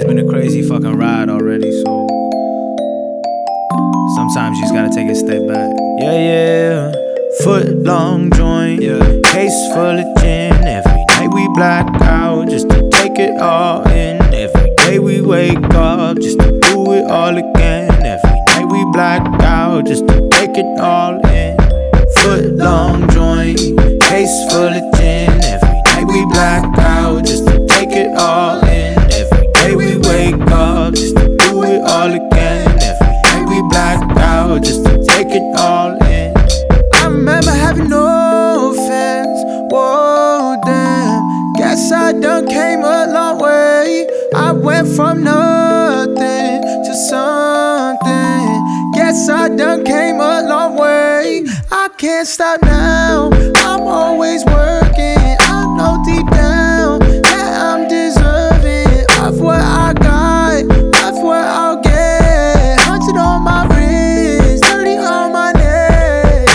been a crazy fucking ride already, so sometimes you just gotta take a step back. Yeah. Foot long joint, case full of gin. Every night we black out just to take it all in. Every day we wake up just to do it all again. Every night we black out just to take it all in. Foot long joint, case full of gin. Every night we black out just to take it all in. Every day we wake up just to do it all again. Every night we black out just to take it all in. I remember having no friends, whoa damn. Guess I done came a long way. I went from nothing to something. Guess I done came a long way. I can't stop now, I'm always working. I know deep down that I'm deserving of what I got, of what I'll get. 100 on my wrist, 30 on my neck.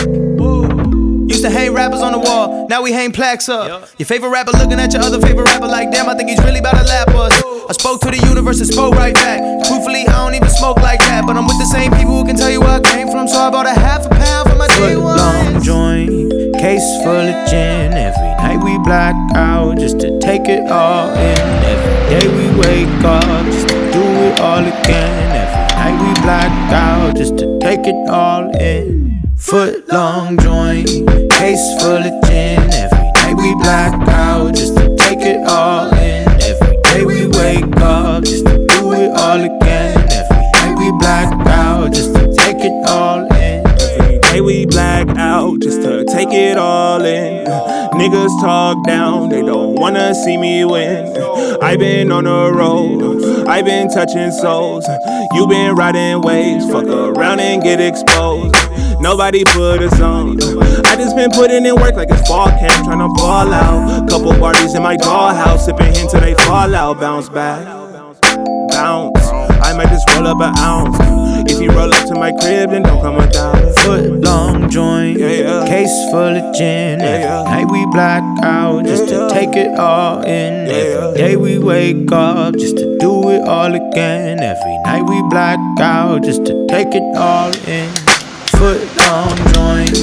Used to hang rappers on the wall, now we hang plaques up. Your favorite rapper looking at your other favorite rapper like, damn, I think he's really about to lap us. I spoke to the universe and spoke right back. Truthfully, I don't even smoke like that, but I'm with the same people who can tell you where I came from, so I bought a half a pound for my day one. Long joint, case full of gin. Every night we black out just to take it all in. Every day we wake up just to do it all again. Every night we black out just to take it all in. Foot long joint, case full of gin. Every night we black out just to take it all in. Every day we wake up just to do it all again. Every night we black out just to take it all in. Every day we black out just to take it all in. Niggas talk down, they don't wanna see me win. I been on the road, I been touching souls. You been riding waves, fuck around and get exposed. Nobody put us on. I just been putting in work like it's fall camp, tryna ball out. Couple parties in my dollhouse, sipping hint till they fall out. Bounce back, bounce. I might just roll up an ounce. If you roll up to my crib, then don't come without it. Foot long joint, case full of gin. Every night we black out just to take it all in. Every day we wake up just to do it all again. Every night we black out just to take it all in. Foot long joint,